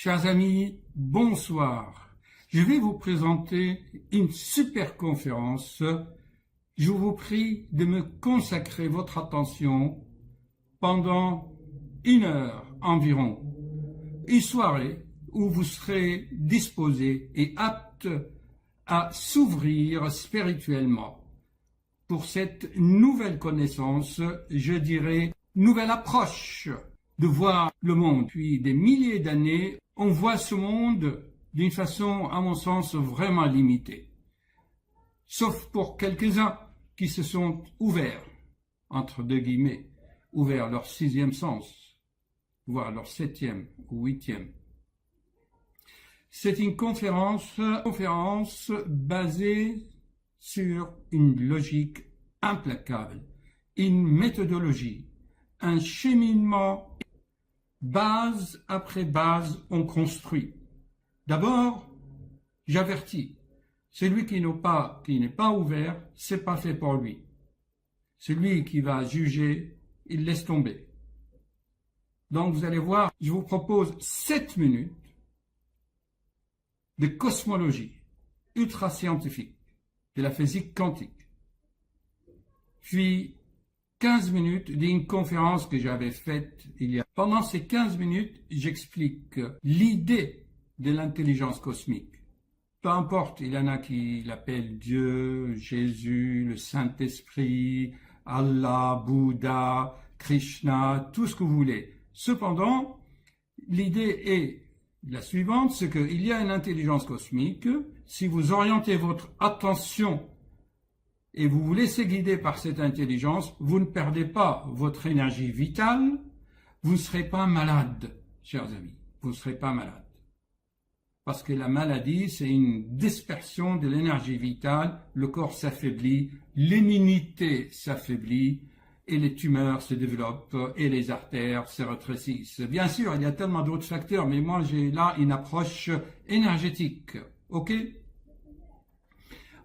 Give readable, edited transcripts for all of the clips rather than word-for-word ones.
Chers amis, bonsoir. Je vais vous présenter une super conférence. Je vous prie de me consacrer votre attention pendant 1 heure environ. Une soirée où vous serez disposé et apte à s'ouvrir spirituellement. Pour cette nouvelle connaissance, je dirais nouvelle approche de voir le monde. Depuis des milliers d'années, on voit ce monde d'une façon, à mon sens, vraiment limitée. Sauf pour quelques-uns qui se sont ouverts, entre deux guillemets, ouverts leur 6e sens, voire leur 7e ou 8e. C'est une conférence basée sur une logique implacable, une méthodologie, un cheminement. Base après base, on construit. D'abord, j'avertis, celui qui n'est pas ouvert, c'est pas fait pour lui. Celui qui va juger, il laisse tomber. Donc vous allez voir, je vous propose 7 minutes de cosmologie ultra scientifique, de la physique quantique. Puis 15 minutes d'une conférence que j'avais faite il y a. Pendant ces 15 minutes, j'explique l'idée de l'intelligence cosmique. Peu importe, il y en a qui l'appellent Dieu, Jésus, le Saint-Esprit, Allah, Bouddha, Krishna, tout ce que vous voulez. Cependant, l'idée est la suivante, c'est qu'il y a une intelligence cosmique. Si vous orientez votre attention et vous vous laissez guider par cette intelligence, vous ne perdez pas votre énergie vitale, vous ne serez pas malade, chers amis, vous ne serez pas malade. Parce que la maladie, c'est une dispersion de l'énergie vitale, le corps s'affaiblit, l'immunité s'affaiblit, et les tumeurs se développent, et les artères se rétrécissent. Bien sûr, il y a tellement d'autres facteurs, mais moi j'ai là une approche énergétique, ok ?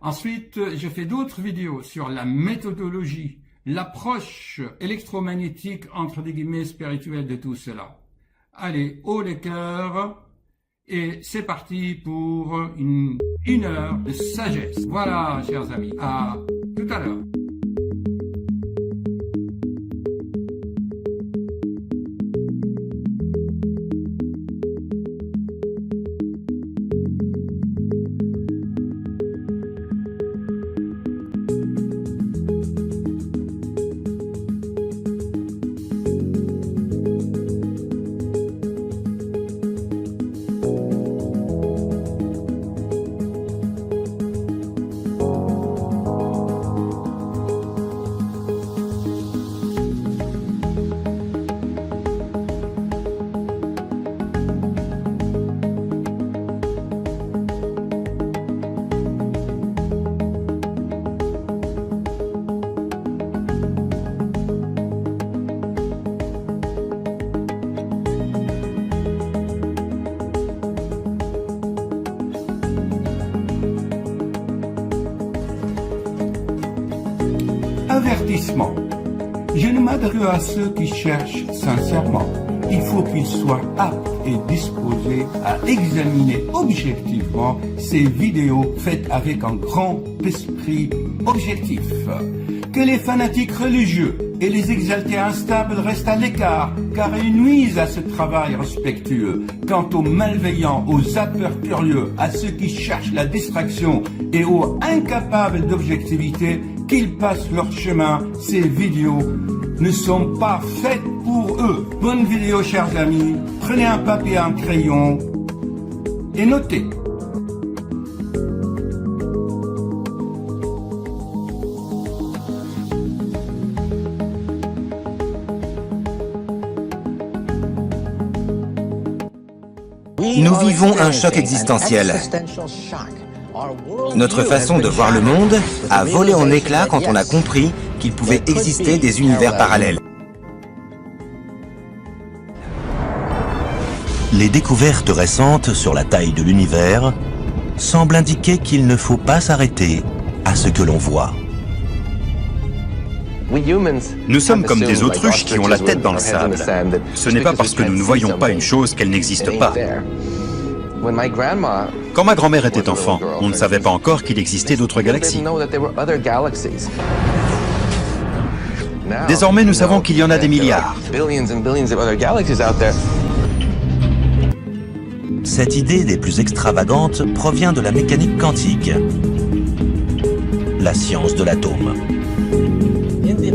Ensuite, je fais d'autres vidéos sur la méthodologie, l'approche électromagnétique, entre des guillemets, spirituelle de tout cela. Allez, haut les cœurs, et c'est parti pour une heure de sagesse. Voilà, chers amis, à tout à l'heure. Avertissement. Je ne m'adresse à ceux qui cherchent sincèrement. Il faut qu'ils soient aptes et disposés à examiner objectivement ces vidéos faites avec un grand esprit objectif. Que les fanatiques religieux et les exaltés instables restent à l'écart, car ils nuisent à ce travail respectueux. Quant aux malveillants, aux zappeurs curieux, à ceux qui cherchent la distraction et aux incapables d'objectivité, qu'ils passent leur chemin. Ces vidéos ne sont pas faites pour eux. Bonne vidéo, chers amis. Prenez un papier et un crayon et notez. Nous vivons un choc existentiel. Notre façon de voir le monde a volé en éclats quand on a compris qu'il pouvait exister des univers parallèles. Les découvertes récentes sur la taille de l'univers semblent indiquer qu'il ne faut pas s'arrêter à ce que l'on voit. Nous sommes comme des autruches qui ont la tête dans le sable. Ce n'est pas parce que nous ne voyons pas une chose qu'elle n'existe pas. Quand ma grand-mère était enfant, on ne savait pas encore qu'il existait d'autres galaxies. Désormais, nous savons qu'il y en a des milliards. Cette idée des plus extravagantes provient de la mécanique quantique, la science de l'atome.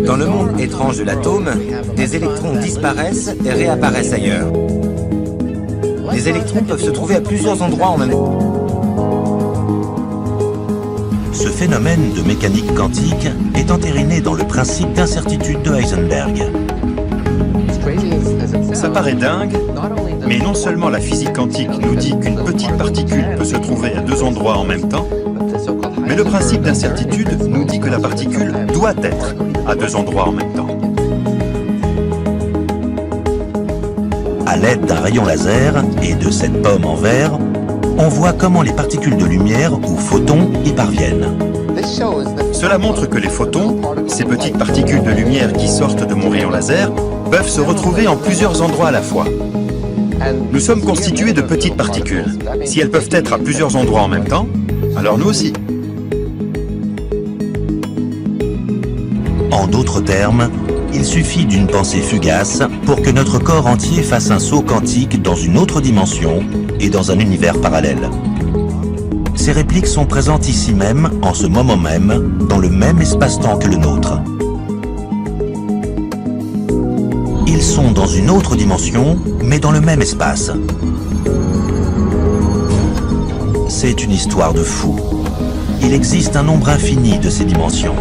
Dans le monde étrange de l'atome, des électrons disparaissent et réapparaissent ailleurs. Les électrons peuvent se trouver à plusieurs endroits en même temps. Ce phénomène de mécanique quantique est entériné dans le principe d'incertitude de Heisenberg. Ça paraît dingue, mais non seulement la physique quantique nous dit qu'une petite particule peut se trouver à deux endroits en même temps, mais le principe d'incertitude nous dit que la particule doit être à deux endroits en même temps. À l'aide d'un rayon laser et de cette pomme en verre, on voit comment les particules de lumière ou photons y parviennent. Cela montre que les photons, ces petites particules de lumière qui sortent de mon rayon laser, peuvent se retrouver en plusieurs endroits à la fois. Nous sommes constitués de petites particules. Si elles peuvent être à plusieurs endroits en même temps, alors nous aussi. En d'autres termes, il suffit d'une pensée fugace pour que notre corps entier fasse un saut quantique dans une autre dimension et dans un univers parallèle. Ces répliques sont présentes ici même, en ce moment même, dans le même espace-temps que le nôtre. Ils sont dans une autre dimension, mais dans le même espace. C'est une histoire de fou. Il existe un nombre infini de ces dimensions.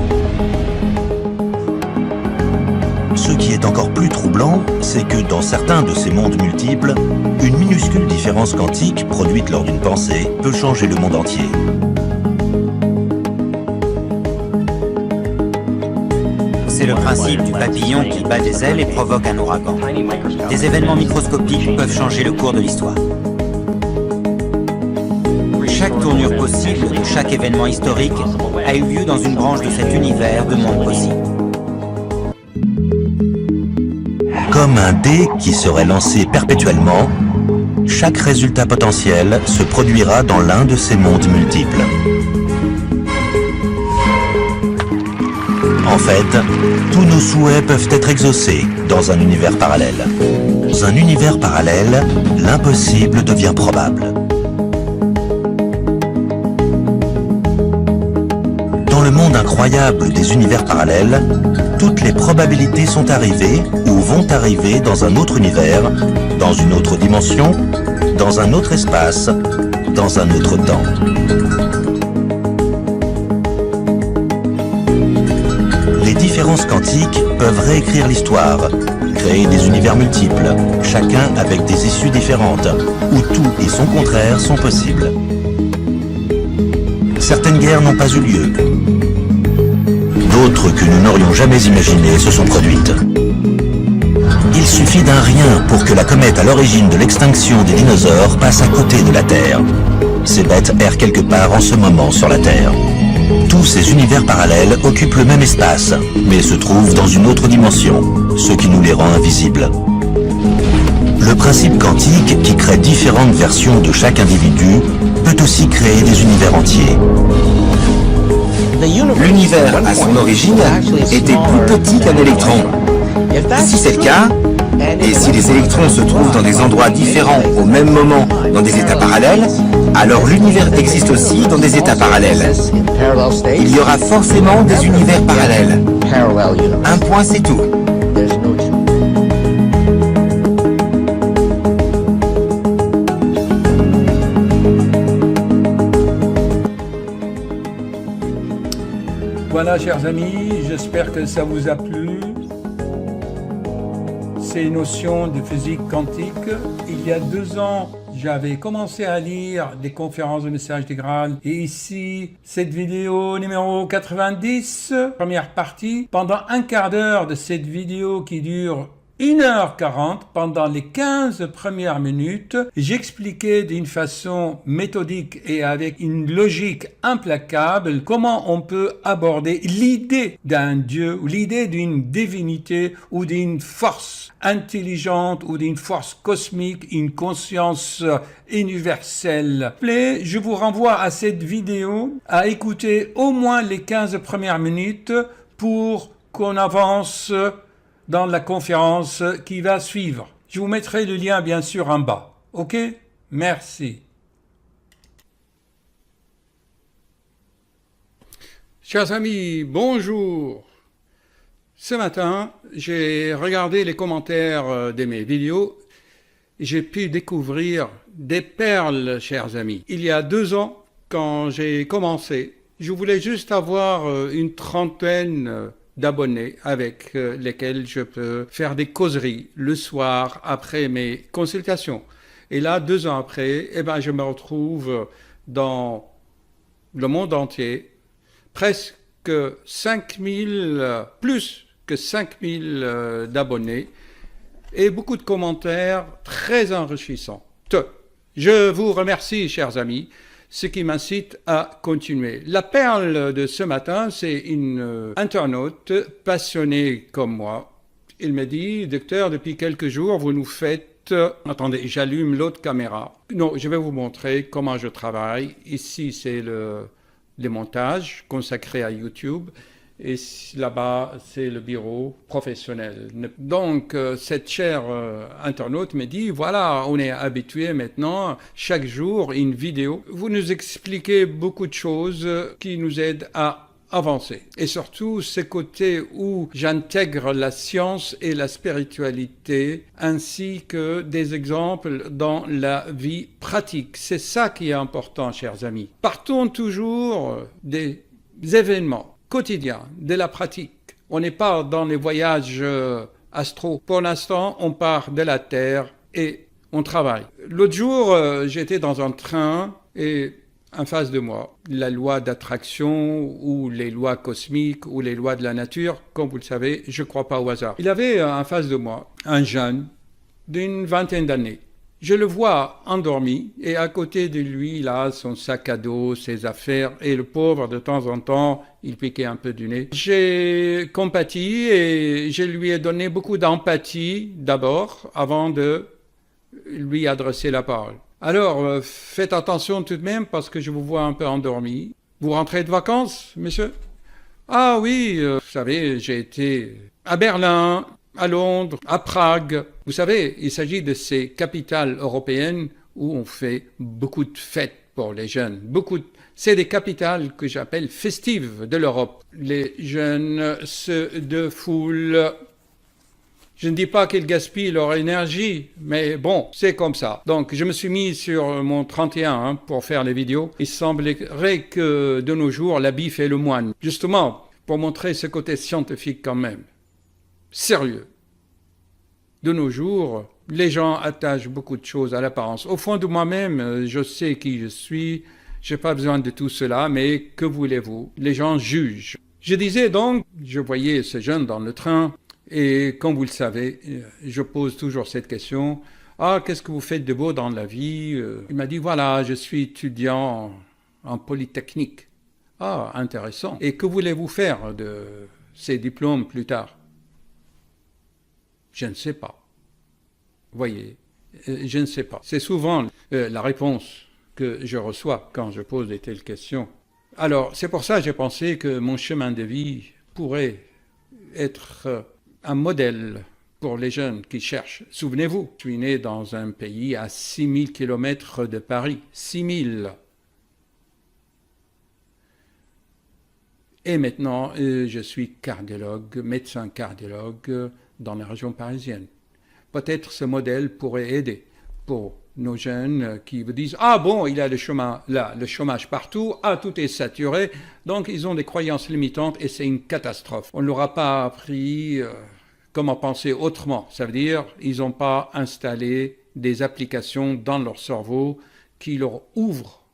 Ce qui est encore plus troublant, c'est que dans certains de ces mondes multiples, une minuscule différence quantique produite lors d'une pensée peut changer le monde entier. C'est le principe du papillon qui bat des ailes et provoque un ouragan. Des événements microscopiques peuvent changer le cours de l'histoire. Chaque tournure possible de chaque événement historique a eu lieu dans une branche de cet univers de mondes possibles. Comme un dé qui serait lancé perpétuellement, chaque résultat potentiel se produira dans l'un de ces mondes multiples. En fait, tous nos souhaits peuvent être exaucés dans un univers parallèle. Dans un univers parallèle, l'impossible devient probable. Dans le monde incroyable des univers parallèles, toutes les probabilités sont arrivées ou vont arriver dans un autre univers, dans une autre dimension, dans un autre espace, dans un autre temps. Les différences quantiques peuvent réécrire l'histoire, créer des univers multiples, chacun avec des issues différentes, où tout et son contraire sont possibles. Certaines guerres n'ont pas eu lieu. D'autres que nous n'aurions jamais imaginées se sont produites. Il suffit d'un rien pour que la comète à l'origine de l'extinction des dinosaures passe à côté de la Terre. Ces bêtes errent quelque part en ce moment sur la Terre. Tous ces univers parallèles occupent le même espace, mais se trouvent dans une autre dimension, ce qui nous les rend invisibles. Le principe quantique, qui crée différentes versions de chaque individu, peut aussi créer des univers entiers. L'univers, à son origine, était plus petit qu'un électron. Si c'est le cas, et si les électrons se trouvent dans des endroits différents au même moment dans des états parallèles, alors l'univers existe aussi dans des états parallèles. Il y aura forcément des univers parallèles. Un point, c'est tout. Voilà, chers amis, j'espère que ça vous a plu. Ces notions de physique quantique. Il y a 2 ans, j'avais commencé à lire des conférences de messages des Graal. Et ici, cette vidéo numéro 90, première partie. Pendant un quart d'heure de cette vidéo qui dure 1h40, pendant les 15 premières minutes, j'expliquais d'une façon méthodique et avec une logique implacable comment on peut aborder l'idée d'un Dieu, ou l'idée d'une divinité ou d'une force intelligente ou d'une force cosmique, une conscience universelle. Je vous renvoie à cette vidéo, à écouter au moins les 15 premières minutes pour qu'on avance dans la conférence qui va suivre. Je vous mettrai le lien bien sûr en bas. Ok? Merci. Chers amis, bonjour. Ce matin, j'ai regardé les commentaires de mes vidéos. J'ai pu découvrir des perles, chers amis. Il y a 2 ans, quand j'ai commencé, je voulais juste avoir une trentaine d'abonnés avec lesquels je peux faire des causeries le soir après mes consultations. Et là, 2 ans après, je me retrouve dans le monde entier, presque 5000, plus que 5000 d'abonnés et beaucoup de commentaires très enrichissants. Je vous remercie, chers amis, ce qui m'incite à continuer. La perle de ce matin, c'est une internaute passionnée comme moi. Il me dit, docteur, depuis quelques jours, vous nous faites... Attendez, j'allume l'autre caméra. Non, je vais vous montrer comment je travaille. Ici, c'est le montage consacré à YouTube. Et là-bas, c'est le bureau professionnel. Donc, cette chère internaute me dit, voilà, on est habitué maintenant, chaque jour, une vidéo. Vous nous expliquez beaucoup de choses qui nous aident à avancer. Et surtout, ce côté où j'intègre la science et la spiritualité, ainsi que des exemples dans la vie pratique. C'est ça qui est important, chers amis. Partons toujours des événements quotidien, de la pratique. On n'est pas dans les voyages astro. Pour l'instant, on part de la Terre et on travaille. L'autre jour, j'étais dans un train et en face de moi, la loi d'attraction ou les lois cosmiques ou les lois de la nature, comme vous le savez, je ne crois pas au hasard. Il avait en face de moi un jeune d'une 20aine d'années. Je le vois endormi et à côté de lui, il a son sac à dos, ses affaires et le pauvre, de temps en temps, il piquait un peu du nez. J'ai compati et je lui ai donné beaucoup d'empathie d'abord avant de lui adresser la parole. Alors, faites attention tout de même parce que je vous vois un peu endormi. Vous rentrez de vacances, monsieur? Ah oui, vous savez, j'ai été à Berlin, à Londres, à Prague. Vous savez, il s'agit de ces capitales européennes où on fait beaucoup de fêtes pour les jeunes. C'est des capitales que j'appelle festives de l'Europe. Les jeunes se défoulent. Je ne dis pas qu'ils gaspillent leur énergie, mais bon, c'est comme ça. Donc, je me suis mis sur mon 31 pour faire les vidéos. Il semblerait que de nos jours, la bif est le moine. Justement, pour montrer ce côté scientifique quand même. Sérieux. De nos jours, les gens attachent beaucoup de choses à l'apparence. Au fond de moi-même, je sais qui je suis, je n'ai pas besoin de tout cela, mais que voulez-vous? Les gens jugent. Je disais donc, je voyais ce jeune dans le train, et comme vous le savez, je pose toujours cette question, « Ah, qu'est-ce que vous faites de beau dans la vie ?» Il m'a dit, « Voilà, je suis étudiant en Polytechnique. » Ah, intéressant. « Et que voulez-vous faire de ces diplômes plus tard ?» Je ne sais pas. Voyez, je ne sais pas. C'est souvent la réponse que je reçois quand je pose de telles questions. Alors, c'est pour ça que j'ai pensé que mon chemin de vie pourrait être un modèle pour les jeunes qui cherchent. Souvenez-vous, je suis né dans un pays à 6000 km de Paris. 6000. Et maintenant, je suis cardiologue, médecin cardiologue, dans la région parisienne. Peut-être ce modèle pourrait aider pour nos jeunes qui vous disent « Ah bon, il y a le chômage partout, ah tout est saturé », donc ils ont des croyances limitantes et c'est une catastrophe. On ne leur a pas appris comment penser autrement. Ça veut dire ils n'ont pas installé des applications dans leur cerveau qui leur ouvrent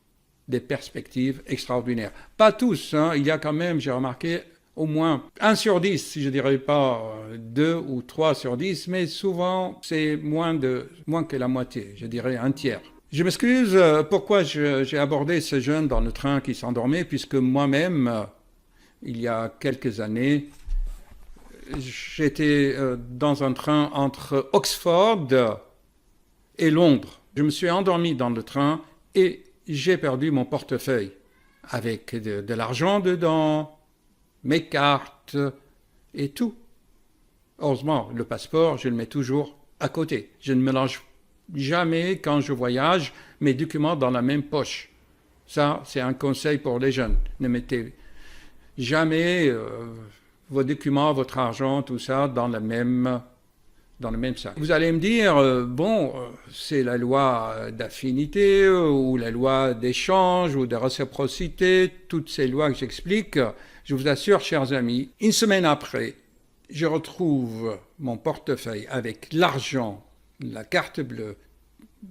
des perspectives extraordinaires. Pas tous, hein, il y a quand même, j'ai remarqué, au moins 1 sur 10, je dirais pas 2 ou 3 sur 10, mais souvent c'est moins que la moitié, je dirais un tiers. Je m'excuse, pourquoi j'ai abordé ce jeune dans le train qui s'endormait, puisque moi-même, il y a quelques années, j'étais dans un train entre Oxford et Londres. Je me suis endormi dans le train et j'ai perdu mon portefeuille avec de l'argent dedans, mes cartes et tout. Heureusement, le passeport, je le mets toujours à côté. Je ne mélange jamais, quand je voyage, mes documents dans la même poche. Ça, c'est un conseil pour les jeunes. Ne mettez jamais vos documents, votre argent, tout ça dans le même sac. Vous allez me dire, c'est la loi d'affinité ou la loi d'échange ou de réciprocité, toutes ces lois que j'explique. Je vous assure, chers amis, une semaine après, je retrouve mon portefeuille avec l'argent, la carte bleue,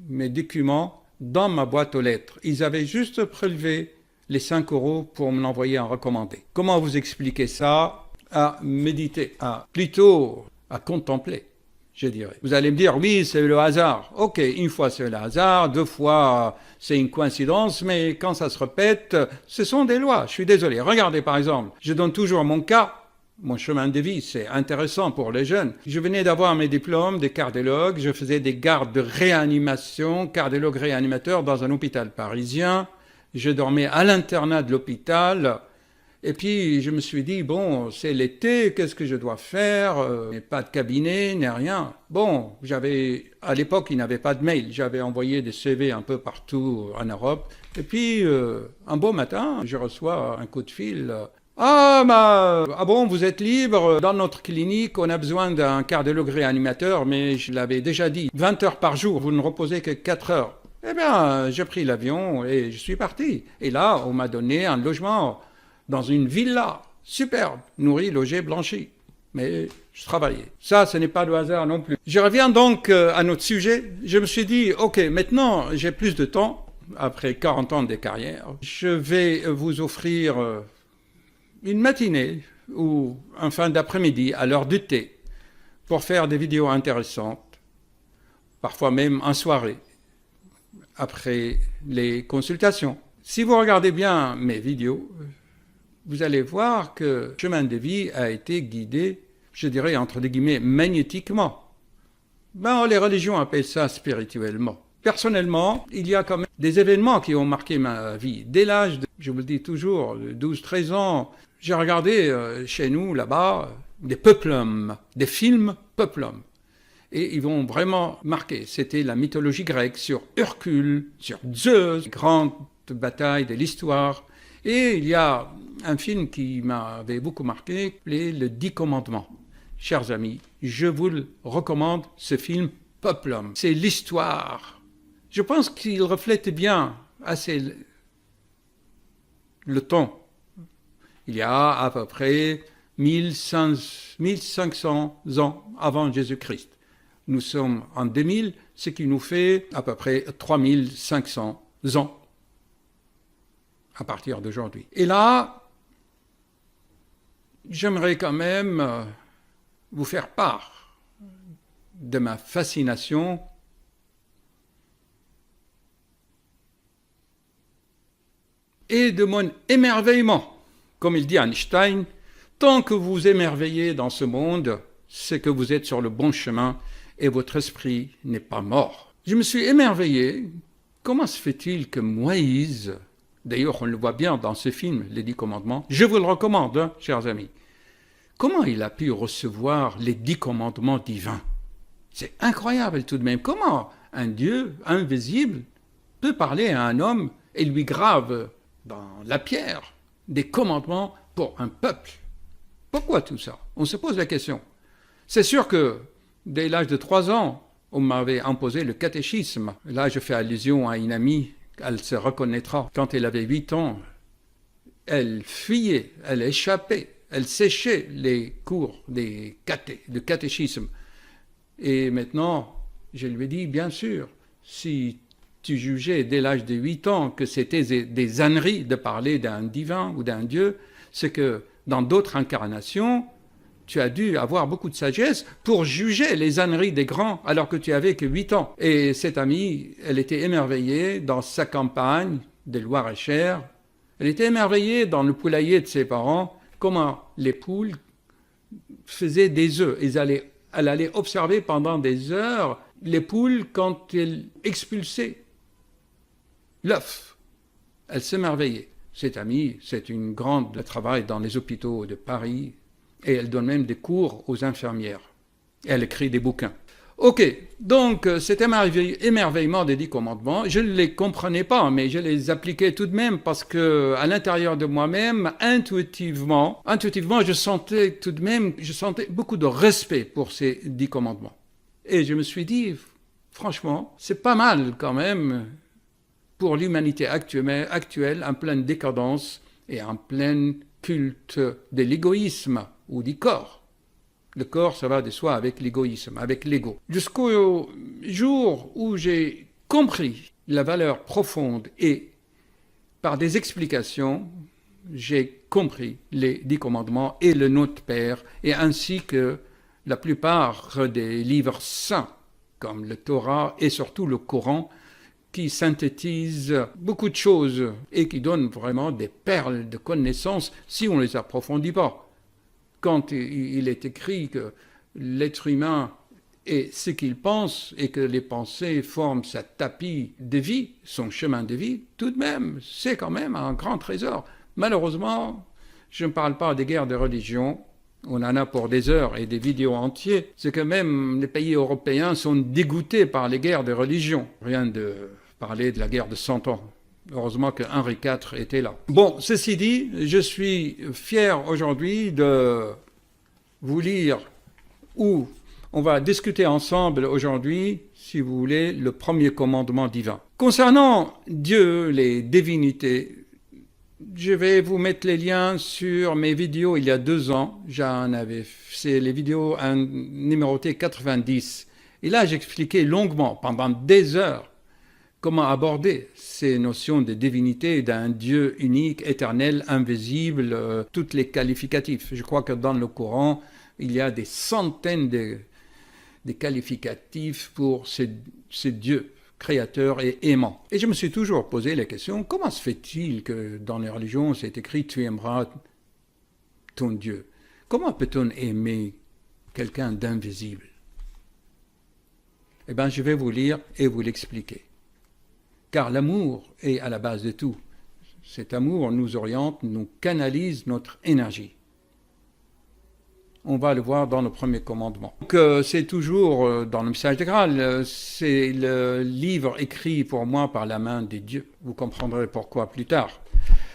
mes documents dans ma boîte aux lettres. Ils avaient juste prélevé les 5 € pour me l'envoyer en recommandé. Comment vous expliquer ça? À méditer, plutôt à contempler, je dirais. Vous allez me dire, oui, c'est le hasard. Ok, une fois c'est le hasard, 2 fois c'est une coïncidence, mais quand ça se répète, ce sont des lois. Je suis désolé. Regardez par exemple, je donne toujours mon cas. Mon chemin de vie, c'est intéressant pour les jeunes. Je venais d'avoir mes diplômes de cardiologue, je faisais des gardes de réanimation, cardiologue réanimateur dans un hôpital parisien. Je dormais à l'internat de l'hôpital. Et puis, je me suis dit, bon, c'est l'été, qu'est-ce que je dois faire? Pas de cabinet, ni rien. Bon, à l'époque, il n'y avait pas de mail. J'avais envoyé des CV un peu partout en Europe. Et puis, un beau matin, je reçois un coup de fil. Ah bon, vous êtes libre? Dans notre clinique, on a besoin d'un cardiologue réanimateur, mais je l'avais déjà dit, 20 heures par jour, vous ne reposez que 4 heures. Eh bien, j'ai pris l'avion et je suis parti. Et là, on m'a donné un logement dans une villa superbe, nourrie, logée, blanchie. Mais je travaillais. Ça, ce n'est pas de hasard non plus. Je reviens donc à notre sujet. Je me suis dit, ok, maintenant, j'ai plus de temps, après 40 ans de carrière. Je vais vous offrir une matinée ou un fin d'après-midi à l'heure du thé pour faire des vidéos intéressantes, parfois même en soirée, après les consultations. Si vous regardez bien mes vidéos, vous allez voir que le chemin de vie a été guidé, je dirais entre des guillemets, magnétiquement. Les religions appellent ça spirituellement. Personnellement, il y a quand même des événements qui ont marqué ma vie. Dès l'âge, je vous le dis toujours, de 12-13 ans, j'ai regardé chez nous, là-bas, des peuplums, des films peuplums. Et ils vont vraiment marquer. C'était la mythologie grecque sur Hercule, sur Zeus, grande bataille de l'histoire. Et il y a un film qui m'avait beaucoup marqué, les 10 commandements. Chers amis, je vous le recommande, ce film Peuplum. C'est l'histoire. Je pense qu'il reflète bien assez le temps. Il y a à peu près 1500 ans avant Jésus-Christ. Nous sommes en 2000, ce qui nous fait à peu près 3500 ans à partir d'aujourd'hui. Et là, j'aimerais quand même vous faire part de ma fascination et de mon émerveillement. Comme il dit Einstein, tant que vous émerveillez dans ce monde, c'est que vous êtes sur le bon chemin et votre esprit n'est pas mort. Je me suis émerveillé. Comment se fait-il que Moïse, d'ailleurs on le voit bien dans ce film, les 10 commandements, je vous le recommande, chers amis, comment il a pu recevoir les 10 commandements divins? C'est incroyable tout de même. Comment un Dieu invisible peut parler à un homme et lui grave dans la pierre des commandements pour un peuple? Pourquoi tout ça? On se pose la question. C'est sûr que dès l'âge de 3 ans, on m'avait imposé le catéchisme. Là, je fais allusion à une amie, elle se reconnaîtra. Quand elle avait 8 ans, elle fuyait, elle échappait, elle séchait les cours de catéchisme. Et maintenant, je lui ai dit, bien sûr, si tu jugeais dès l'âge de 8 ans que c'était des âneries de parler d'un divin ou d'un Dieu, c'est que dans d'autres incarnations, tu as dû avoir beaucoup de sagesse pour juger les âneries des grands alors que tu avais que 8 ans. Et cette amie, elle était émerveillée dans sa campagne de Loir-et-Cher. Elle était émerveillée dans le poulailler de ses parents, comment les poules faisaient des œufs. Elle allait observer pendant des heures les poules quand elles expulsaient l'œuf. Elle s'émerveillait. Cette amie, c'est une grande, elle travaille dans les hôpitaux de Paris et elle donne même des cours aux infirmières. Elle écrit des bouquins. Ok, donc cet émerveillement des 10 commandements, je ne les comprenais pas, mais je les appliquais tout de même parce que à l'intérieur de moi-même, intuitivement, je sentais beaucoup de respect pour ces 10 commandements. Et je me suis dit, franchement, c'est pas mal quand même pour l'humanité actuelle, en pleine décadence et en plein culte de l'égoïsme ou du corps. Le corps, ça va de soi avec l'égoïsme, avec l'ego. Jusqu'au jour où j'ai compris la valeur profonde et par des explications, j'ai compris les 10 commandements et le Notre Père, et ainsi que la plupart des livres saints, comme le Torah et surtout le Coran, qui synthétisent beaucoup de choses et qui donnent vraiment des perles de connaissances si on ne les approfondit pas. Quand il est écrit que l'être humain est ce qu'il pense et que les pensées forment sa tapis de vie, son chemin de vie, tout de même, c'est quand même un grand trésor. Malheureusement, je ne parle pas des guerres de religion, on en a pour des heures et des vidéos entières, c'est que même les pays européens sont dégoûtés par les guerres de religion. Rien de parler de la guerre de 100 ans. Heureusement que Henri IV était là. Bon, ceci dit, je suis fier aujourd'hui de vous lire ou on va discuter ensemble aujourd'hui, si vous voulez, le premier commandement divin. Concernant Dieu, les divinités, je vais vous mettre les liens sur mes vidéos il y a 2 ans. C'est les vidéos numérotées 90. Et là, j'expliquais longuement, pendant des heures, comment aborder ces notions de divinité, d'un Dieu unique, éternel, invisible, toutes les qualificatifs. Je crois que dans le Coran, il y a des centaines de qualificatifs pour ce Dieu créateur et aimant. Et je me suis toujours posé la question, comment se fait-il que dans les religions, c'est écrit « tu aimeras ton Dieu ». Comment peut-on aimer quelqu'un d'invisible? Eh bien, je vais vous lire et vous l'expliquer. Car l'amour est à la base de tout. Cet amour nous oriente, nous canalise notre énergie. On va le voir dans le premier commandement. Donc, c'est toujours dans le message de Graal, c'est le livre écrit pour moi par la main des dieux. Vous comprendrez pourquoi plus tard.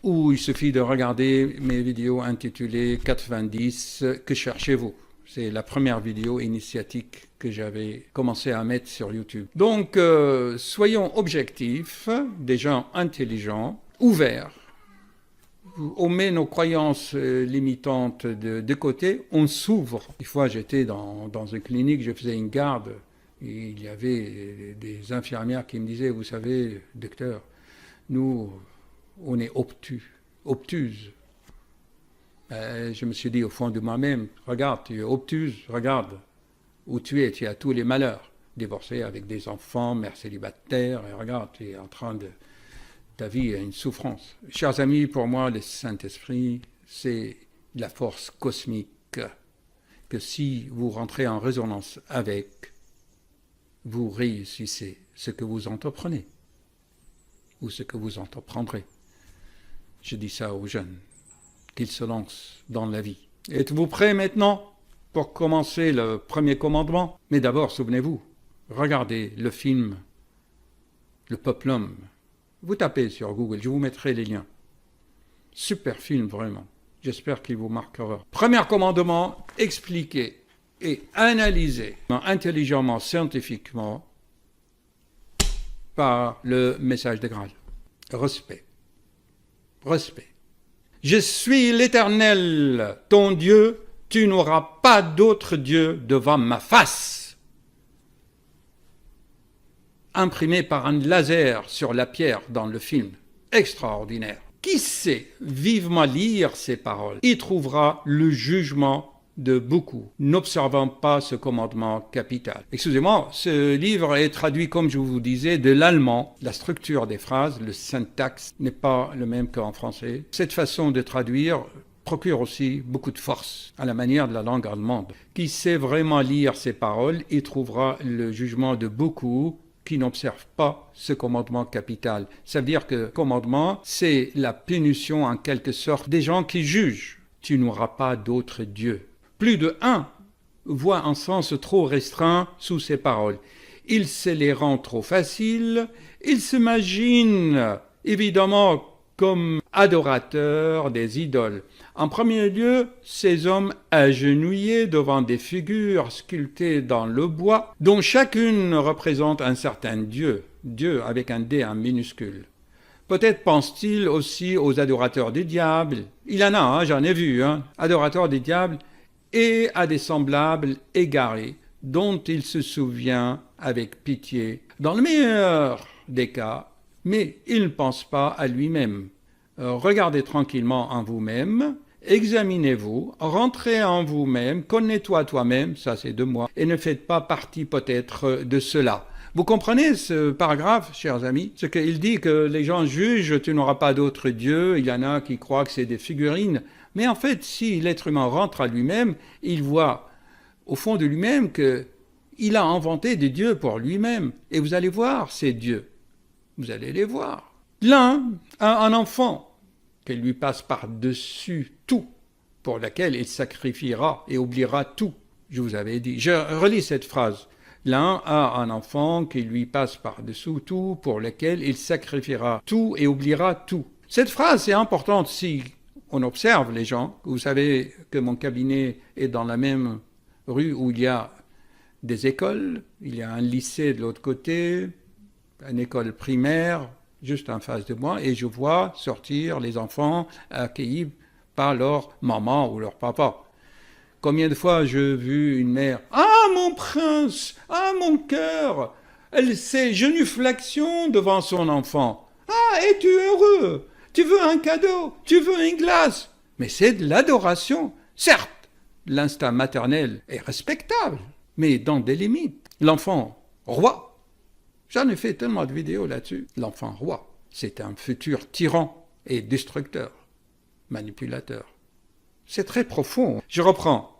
Ou il suffit de regarder mes vidéos intitulées 90, que cherchez-vous? C'est la première vidéo initiatique que j'avais commencé à mettre sur YouTube. Donc, soyons objectifs, des gens intelligents, ouverts. On met nos croyances limitantes de côté, on s'ouvre. Une fois, j'étais dans une clinique, je faisais une garde, et il y avait des infirmières qui me disaient, vous savez, docteur, nous, on est obtuses. Je me suis dit au fond de moi-même, regarde, tu es obtuse, regarde où tu as tous les malheurs, divorcé avec des enfants, mère célibataire, et regarde, tu es en train de... Ta vie a une souffrance. Chers amis, pour moi, le Saint-Esprit, c'est la force cosmique que si vous rentrez en résonance avec, vous réussissez ce que vous entreprenez ou ce que vous entreprendrez. Je dis ça aux jeunes, qu'ils se lancent dans la vie. Êtes-vous prêts maintenant pour commencer le premier commandement? Mais d'abord, souvenez-vous, regardez le film « Le peuple homme ». Vous tapez sur Google, je vous mettrai les liens. Super film, vraiment. J'espère qu'il vous marquera. Premier commandement, expliquer et analyser intelligemment, scientifiquement, par le message de Graal. Respect. Respect. Je suis l'Éternel, ton Dieu, tu n'auras pas d'autre Dieu devant ma face. Imprimé par un laser sur la pierre dans le film. Extraordinaire. Qui sait vivement lire ces paroles, y trouvera le jugement de beaucoup, n'observant pas ce commandement capital. Excusez-moi, ce livre est traduit, comme je vous disais, de l'allemand. La structure des phrases, le syntaxe n'est pas le même qu'en français. Cette façon de traduire procure aussi beaucoup de force, à la manière de la langue allemande. Qui sait vraiment lire ces paroles, y trouvera le jugement de beaucoup qui n'observent pas ce commandement capital. Ça veut dire que commandement, c'est la punition en quelque sorte des gens qui jugent. Tu n'auras pas d'autre Dieu. Plus de un voit un sens trop restreint sous ces paroles. Il se les rend trop faciles, il s'imagine évidemment comme adorateurs des idoles. En premier lieu, ces hommes agenouillés devant des figures sculptées dans le bois, dont chacune représente un certain Dieu, Dieu avec un D en minuscule. Peut-être pense-t-il aussi aux adorateurs du diable. Il y en a, j'en ai vu, adorateurs du diable, et à des semblables égarés, dont il se souvient avec pitié, dans le meilleur des cas, mais il ne pense pas à lui-même. Regardez tranquillement en vous-même, examinez-vous, rentrez en vous-même, connais-toi toi-même, ça c'est de moi, et ne faites pas partie peut-être de cela. Vous comprenez ce paragraphe, chers amis? Ce qu'il dit que les gens jugent, tu n'auras pas d'autre Dieu, il y en a qui croient que c'est des figurines. Mais en fait, si l'être humain rentre à lui-même, il voit au fond de lui-même qu'il a inventé des dieux pour lui-même. Et vous allez voir ces dieux. Vous allez les voir. L'un a un enfant qui lui passe par-dessus tout, pour lequel il sacrifiera et oubliera tout. Je vous avais dit. Je relis cette phrase. L'un a un enfant qui lui passe par-dessous tout, pour lequel il sacrifiera tout et oubliera tout. Cette phrase est importante si on observe les gens. Vous savez que mon cabinet est dans la même rue où il y a des écoles. Il y a un lycée de l'autre côté, une école primaire juste en face de moi, et je vois sortir les enfants accueillis par leur maman ou leur papa. Combien de fois j'ai vu une mère « Ah, mon prince! Ah, mon cœur !» Elle fait genuflexion devant son enfant. « Ah, es-tu heureux? Tu veux un cadeau? Tu veux une glace ?» Mais c'est de l'adoration. Certes, l'instinct maternel est respectable, mais dans des limites. L'enfant roi, j'en ai fait tellement de vidéos là-dessus. L'enfant roi, c'est un futur tyran et destructeur, manipulateur. C'est très profond. Je reprends.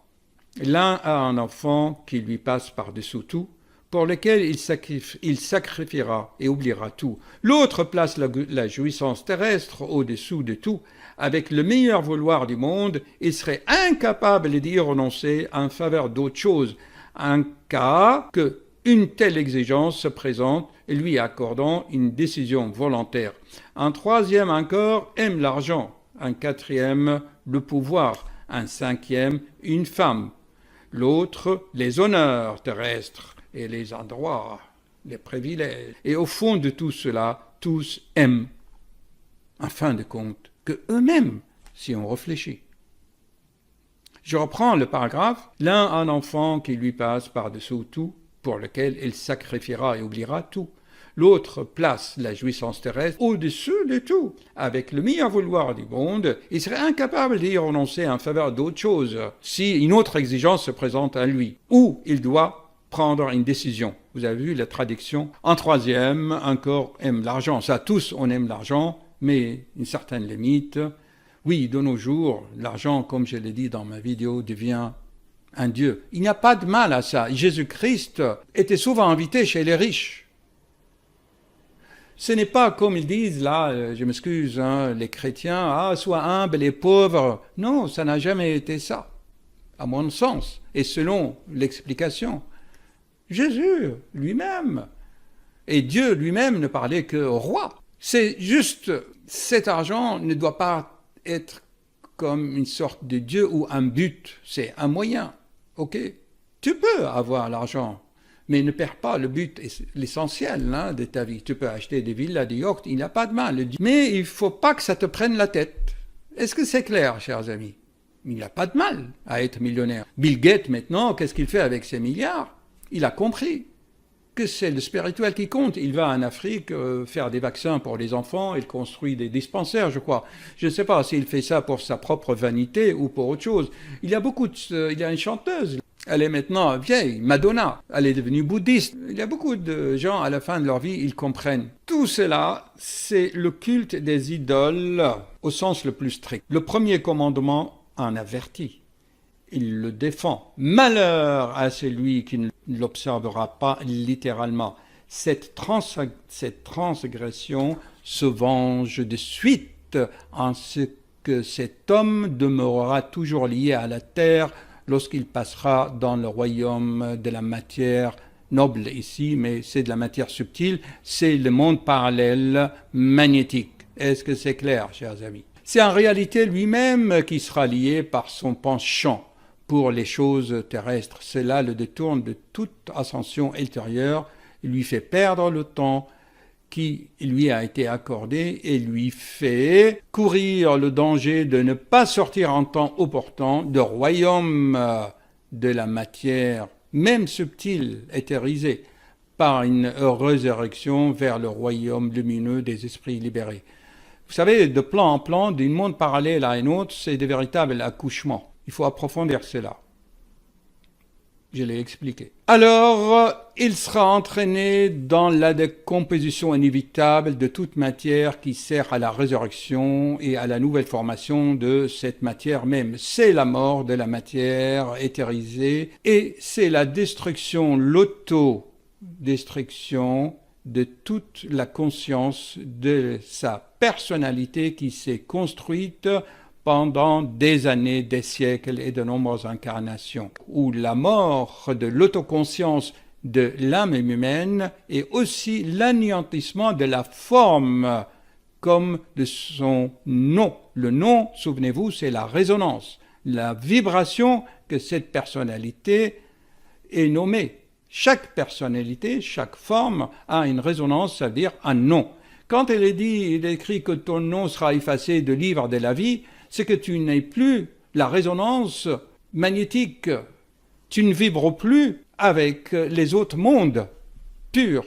L'un a un enfant qui lui passe par-dessous tout, pour lequel il sacrifiera et oubliera tout. L'autre place la jouissance terrestre au-dessous de tout. Avec le meilleur vouloir du monde, il serait incapable d'y renoncer en faveur d'autre chose, un cas que une telle exigence se présente, lui accordant une décision volontaire. Un troisième encore aime l'argent, un quatrième le pouvoir, un cinquième une femme, l'autre les honneurs terrestres et les endroits, les privilèges. Et au fond de tout cela, tous aiment, en fin de compte, que eux-mêmes, si on réfléchit. Je reprends le paragraphe. L'un a un enfant qui lui passe par-dessous tout, pour lequel il sacrifiera et oubliera tout. L'autre place la jouissance terrestre au-dessus de tout. Avec le meilleur vouloir du monde, il serait incapable d'y renoncer en faveur d'autre chose, si une autre exigence se présente à lui, ou il doit prendre une décision. Vous avez vu la traduction. Un troisième encore aime l'argent. Ça, tous on aime l'argent, mais une certaine limite. Oui, de nos jours, l'argent, comme je l'ai dit dans ma vidéo, devient un Dieu. Il n'y a pas de mal à ça. Jésus-Christ était souvent invité chez les riches. Ce n'est pas comme ils disent là, je m'excuse, les chrétiens, sois humble et pauvre. Non, ça n'a jamais été ça, à mon sens, et selon l'explication. Jésus lui-même, et Dieu lui-même ne parlait que au roi. C'est juste, cet argent ne doit pas être comme une sorte de Dieu ou un but, c'est un moyen. Ok, tu peux avoir l'argent, mais ne perds pas le but, l'essentiel de ta vie. Tu peux acheter des villas, des yachts, il n'y a pas de mal. Mais il ne faut pas que ça te prenne la tête. Est-ce que c'est clair, chers amis? Il n'y a pas de mal à être millionnaire. Bill Gates, maintenant, qu'est-ce qu'il fait avec ses milliards? Il a compris. que c'est le spirituel qui compte. Il va en Afrique faire des vaccins pour les enfants, il construit des dispensaires, je crois. Je ne sais pas s'il fait ça pour sa propre vanité ou pour autre chose. Il y a une chanteuse, elle est maintenant vieille, Madonna, elle est devenue bouddhiste. Il y a beaucoup de gens, à la fin de leur vie, ils comprennent. Tout cela, c'est le culte des idoles au sens le plus strict. Le premier commandement en avertit. Il le défend. Malheur à celui qui ne l'observera pas littéralement. Cette transgression se venge de suite en ce que cet homme demeurera toujours lié à la terre lorsqu'il passera dans le royaume de la matière noble ici, mais c'est de la matière subtile, c'est le monde parallèle magnétique. Est-ce que c'est clair, chers amis? C'est en réalité lui-même qui sera lié par son penchant pour les choses terrestres. Cela le détourne de toute ascension ultérieure, lui fait perdre le temps qui lui a été accordé et lui fait courir le danger de ne pas sortir en temps opportun du royaume de la matière, même subtile, éthérisée, par une résurrection vers le royaume lumineux des esprits libérés. Vous savez, de plan en plan, d'un monde parallèle à un autre, c'est de véritables accouchements. Il faut approfondir cela. Je l'ai expliqué. Alors, il sera entraîné dans la décomposition inévitable de toute matière qui sert à la résurrection et à la nouvelle formation de cette matière même. C'est la mort de la matière éthérisée et c'est la destruction, l'auto-destruction de toute la conscience de sa personnalité qui s'est construite pendant des années, des siècles et de nombreuses incarnations, où la mort de l'autoconscience de l'âme humaine est aussi l'anéantissement de la forme comme de son nom. Le nom, souvenez-vous, c'est la résonance, la vibration que cette personnalité est nommée. Chaque personnalité, chaque forme a une résonance, c'est-à-dire un nom. Quand il est écrit que ton nom sera effacé du livre de la vie, c'est que tu n'es plus la résonance magnétique. Tu ne vibres plus avec les autres mondes purs,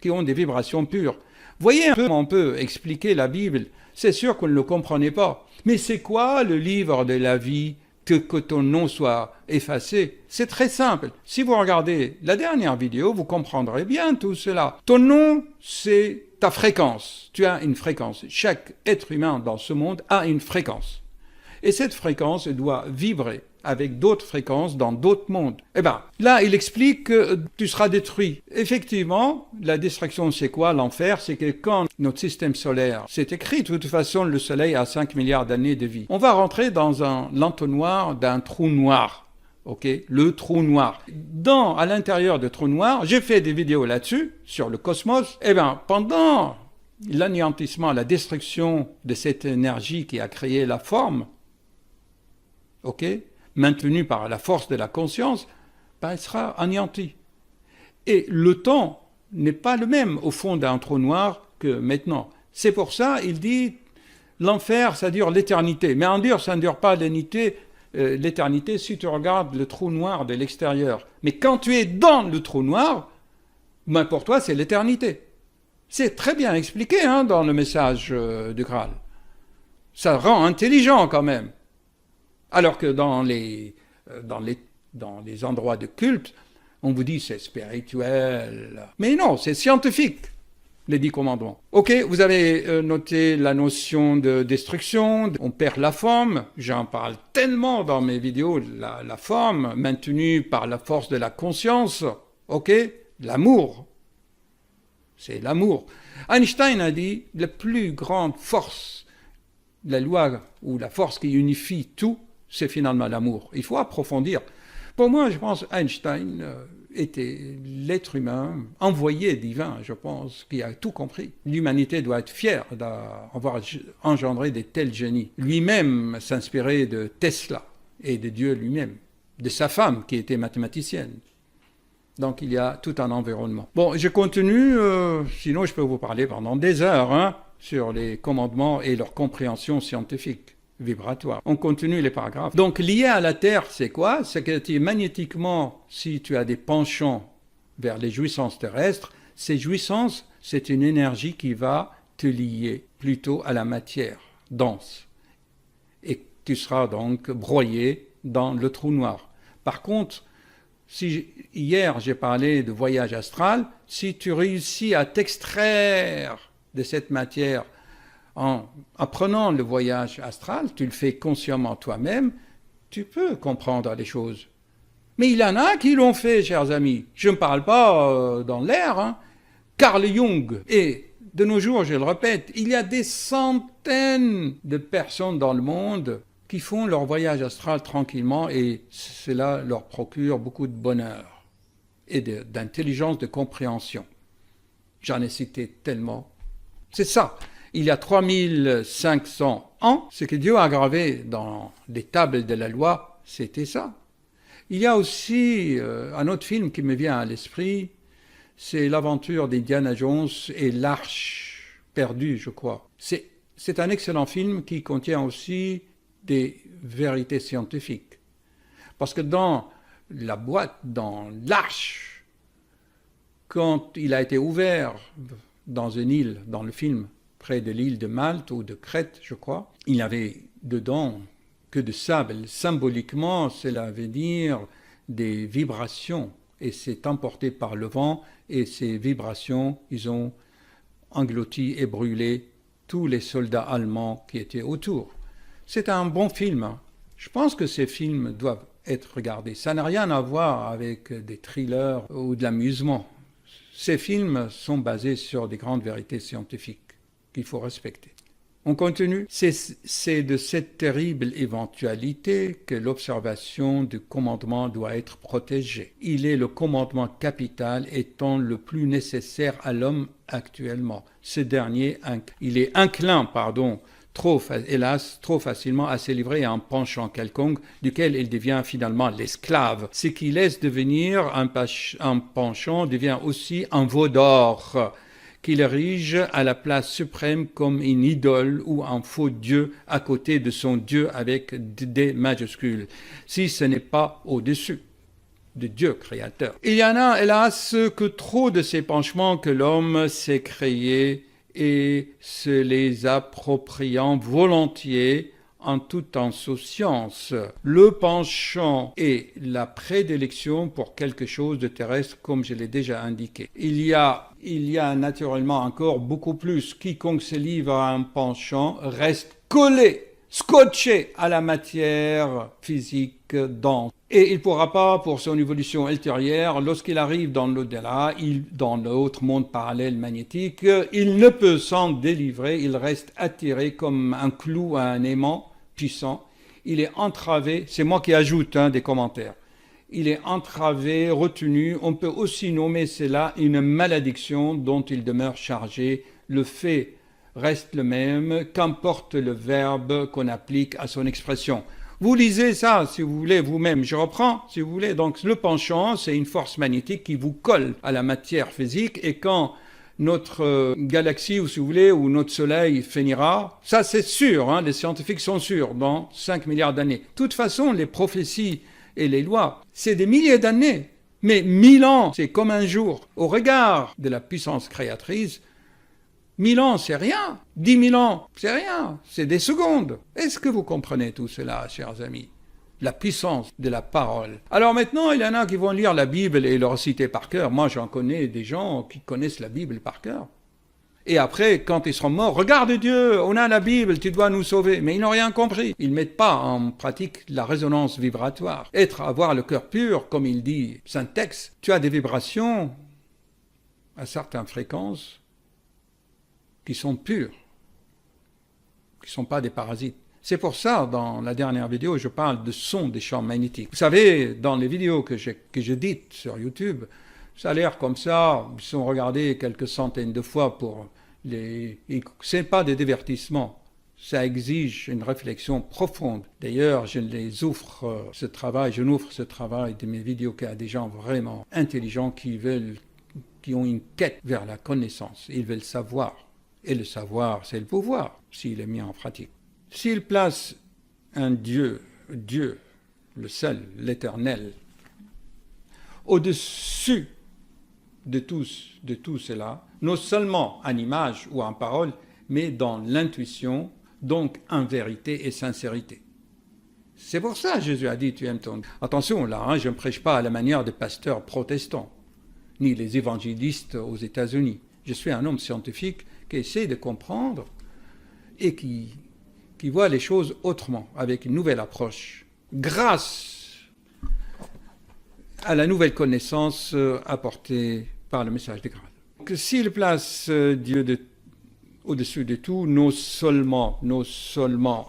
qui ont des vibrations pures. Voyez un peu comment on peut expliquer la Bible. C'est sûr qu'on ne le comprenait pas. Mais c'est quoi le livre de la vie que ton nom soit effacé? C'est très simple. Si vous regardez la dernière vidéo, vous comprendrez bien tout cela. Ton nom, c'est ta fréquence. Tu as une fréquence. Chaque être humain dans ce monde a une fréquence. Et cette fréquence doit vibrer avec d'autres fréquences dans d'autres mondes. Eh bien, là, il explique que tu seras détruit. Effectivement, la destruction, c'est quoi? L'enfer, c'est que quand notre système solaire, c'est écrit, de toute façon, le Soleil a 5 milliards d'années de vie. On va rentrer dans l'entonnoir d'un trou noir. Ok, le trou noir. À l'intérieur du trou noir, j'ai fait des vidéos là-dessus, sur le cosmos. Eh bien, pendant l'anéantissement, la destruction de cette énergie qui a créé la forme, ok, maintenue par la force de la conscience, ben, elle sera anéantie. Et le temps n'est pas le même au fond d'un trou noir que maintenant. C'est pour ça, il dit, l'enfer, ça dure l'éternité. Mais ça ne dure pas l'éternité si tu regardes le trou noir de l'extérieur. Mais quand tu es dans le trou noir, ben pour toi, c'est l'éternité. C'est très bien expliqué dans le message du Graal. Ça rend intelligent quand même. Alors que dans les endroits de culte, on vous dit c'est spirituel. Mais non, c'est scientifique, les 10 commandements. Ok, vous avez noté la notion de destruction, on perd la forme, j'en parle tellement dans mes vidéos, la forme maintenue par la force de la conscience, ok, l'amour. C'est l'amour. Einstein a dit, la plus grande force, la loi ou la force qui unifie tout, c'est finalement l'amour. Il faut approfondir. Pour moi, je pense Einstein était l'être humain envoyé divin, je pense, qui a tout compris. L'humanité doit être fière d'avoir engendré de tels génies. Lui-même s'inspirait de Tesla et de Dieu lui-même, de sa femme qui était mathématicienne. Donc il y a tout un environnement. Bon, je continue, sinon je peux vous parler pendant des heures sur les commandements et leur compréhension scientifique. Vibratoire. On continue les paragraphes. Donc lié à la Terre, c'est quoi? C'est que magnétiquement, si tu as des penchants vers les jouissances terrestres, ces jouissances, c'est une énergie qui va te lier plutôt à la matière dense. Et tu seras donc broyé dans le trou noir. Par contre, hier j'ai parlé de voyage astral, si tu réussis à t'extraire de cette matière en apprenant le voyage astral, tu le fais consciemment toi-même, tu peux comprendre les choses. Mais il y en a qui l'ont fait, chers amis. Je ne parle pas dans l'air, hein. Carl Jung. Et de nos jours, je le répète, il y a des centaines de personnes dans le monde qui font leur voyage astral tranquillement et cela leur procure beaucoup de bonheur et d'intelligence, de compréhension. J'en ai cité tellement. C'est ça. Il y a 3500 ans, ce que Dieu a gravé dans les tables de la loi, c'était ça. Il y a aussi un autre film qui me vient à l'esprit, c'est l'aventure d'Indiana Jones et l'Arche perdue, je crois. C'est un excellent film qui contient aussi des vérités scientifiques. Parce que dans la boîte, dans l'Arche, quand il a été ouvert dans une île, dans le film, près de l'île de Malte ou de Crète, je crois, il y avait dedans que de sable. Symboliquement, cela veut dire des vibrations. Et c'est emporté par le vent. Et ces vibrations, ils ont englouti et brûlé tous les soldats allemands qui étaient autour. C'est un bon film. Je pense que ces films doivent être regardés. Ça n'a rien à voir avec des thrillers ou de l'amusement. Ces films sont basés sur des grandes vérités scientifiques qu'il faut respecter. On continue. C'est de cette terrible éventualité que l'observation du commandement doit être protégée. Il est le commandement capital étant le plus nécessaire à l'homme actuellement. Ce dernier, il est inclin, hélas, trop facilement à se livrer à un penchant quelconque duquel il devient finalement l'esclave. Ce qui laisse devenir un penchant devient aussi un veau d'or qu'il érige à la place suprême comme une idole ou un faux dieu à côté de son Dieu avec des majuscules, si ce n'est pas au-dessus de Dieu créateur. Il y en a, hélas, que trop de ces penchements que l'homme s'est créé et se les appropriant volontiers en toute insouciance. Le penchant et la prédilection pour quelque chose de terrestre, comme je l'ai déjà indiqué. Il y a naturellement encore beaucoup plus. Quiconque se livre à un penchant reste collé, scotché à la matière physique dense. Et il ne pourra pas, pour son évolution ultérieure, lorsqu'il arrive dans l'au-delà, dans l'autre monde parallèle magnétique, il ne peut s'en délivrer, il reste attiré comme un clou à un aimant puissant. Il est entravé, c'est moi qui ajoute des commentaires, il est entravé, retenu, on peut aussi nommer cela une malédiction dont il demeure chargé. Le fait reste le même, qu'importe le verbe qu'on applique à son expression. Vous lisez ça, si vous voulez, vous-même. Je reprends, si vous voulez. Donc, le penchant, c'est une force magnétique qui vous colle à la matière physique. Et quand notre galaxie, ou si vous voulez, ou notre soleil finira, ça c'est sûr, les scientifiques sont sûrs, dans 5 milliards d'années. De toute façon, les prophéties et les lois, c'est des milliers d'années. Mais 1000 ans, c'est comme un jour. Au regard de la puissance créatrice, 1000 ans, c'est rien. 10 000 ans, c'est rien. C'est des secondes. Est-ce que vous comprenez tout cela, chers amis? La puissance de la parole. Alors maintenant, il y en a qui vont lire la Bible et le reciter par cœur. Moi, j'en connais des gens qui connaissent la Bible par cœur. Et après, quand ils seront morts, regarde Dieu, on a la Bible, tu dois nous sauver. Mais ils n'ont rien compris. Ils ne mettent pas en pratique la résonance vibratoire. Avoir le cœur pur, comme il dit Saint-Texte, tu as des vibrations à certaines fréquences qui sont purs, qui ne sont pas des parasites. C'est pour ça, dans la dernière vidéo, je parle de son des champs magnétiques. Vous savez, dans les vidéos que j'édite sur YouTube, ça a l'air comme ça, ils sont regardés quelques centaines de fois pour les... Ce n'est pas des divertissements, ça exige une réflexion profonde. D'ailleurs, je n'offre ce travail de mes vidéos à des gens vraiment intelligents qui ont une quête vers la connaissance. Ils veulent savoir. Et le savoir, c'est le pouvoir, s'il est mis en pratique. S'il place un Dieu, le seul, l'éternel, au-dessus de tout cela, non seulement en image ou en parole, mais dans l'intuition, donc en vérité et sincérité. C'est pour ça que Jésus a dit, tu aimes ton Dieu. Attention, là, hein, je ne prêche pas à la manière des pasteurs protestants, ni les évangélistes aux États-Unis. Je suis un homme scientifique qui essaie de comprendre et qui voit les choses autrement, avec une nouvelle approche, grâce à la nouvelle connaissance apportée par le message du Graal. Donc, s'il place Dieu au-dessus de tout, non seulement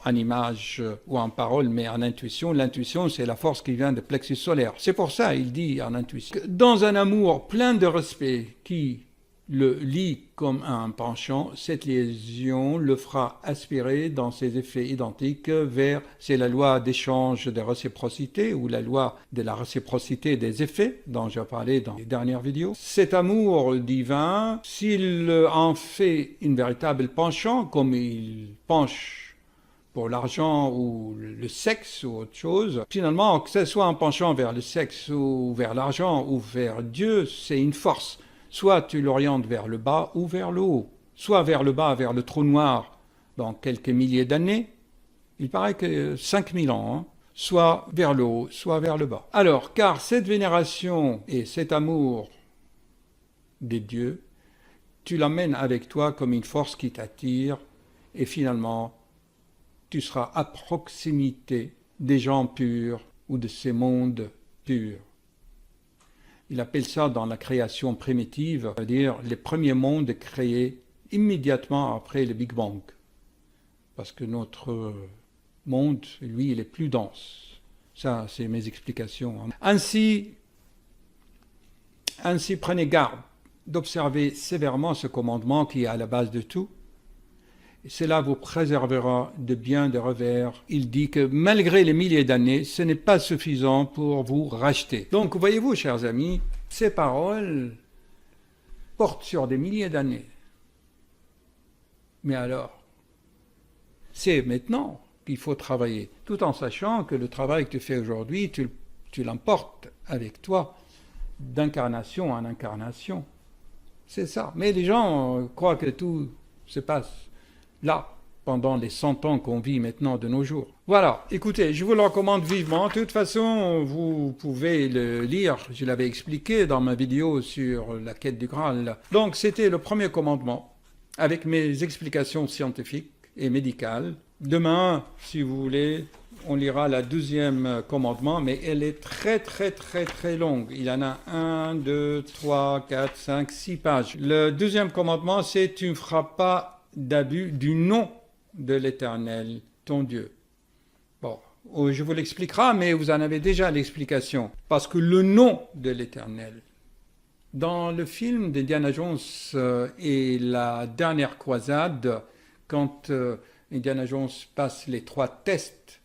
en image ou en parole, mais en intuition. L'intuition, c'est la force qui vient du plexus solaire. C'est pour ça, il dit en intuition, dans un amour plein de respect qui le lie comme un penchant, cette liaison le fera aspirer dans ses effets identiques vers, c'est la loi d'échange de réciprocité ou la loi de la réciprocité des effets dont j'ai parlé dans les dernières vidéos. Cet amour divin, s'il en fait une véritable penchant, comme il penche pour l'argent ou le sexe ou autre chose, finalement, que ce soit un penchant vers le sexe ou vers l'argent ou vers Dieu, c'est une force. Soit tu l'orientes vers le bas ou vers le haut. Soit vers le bas, vers le trou noir, dans quelques milliers d'années. Il paraît que 5000 ans, hein. Soit vers le haut, soit vers le bas. Alors, car cette vénération et cet amour des dieux, tu l'emmènes avec toi comme une force qui t'attire, et finalement, tu seras à proximité des gens purs ou de ces mondes purs. Il appelle ça dans la création primitive, c'est-à-dire les premiers mondes créés immédiatement après le Big Bang. Parce que notre monde, lui, il est plus dense. Ça, c'est mes explications. Ainsi, prenez garde d'observer sévèrement ce commandement qui est à la base de tout. Et cela vous préservera de bien des revers. Il dit que malgré les milliers d'années, ce n'est pas suffisant pour vous racheter. Donc, voyez-vous, chers amis, ces paroles portent sur des milliers d'années. Mais alors, c'est maintenant qu'il faut travailler, tout en sachant que le travail que tu fais aujourd'hui, tu l'emportes avec toi d'incarnation en incarnation. C'est ça. Mais les gens croient que tout se passe là, pendant les 100 ans qu'on vit maintenant de nos jours. Voilà, écoutez, je vous le recommande vivement. De toute façon, vous pouvez le lire, je l'avais expliqué dans ma vidéo sur la quête du Graal. Donc, c'était le premier commandement, avec mes explications scientifiques et médicales. Demain, si vous voulez, on lira la 12e commandement, mais elle est très, très, très, très longue. Il y en a 1, 2, 3, 4, 5, 6 pages. Le 12e commandement, c'est « Tu ne feras pas d'abus du nom de l'Éternel, ton Dieu. » Bon, je vous l'expliquerai, mais vous en avez déjà l'explication. Parce que le nom de l'Éternel, dans le film d'Indiana Jones et la dernière croisade, quand Indiana Jones passe les 3 tests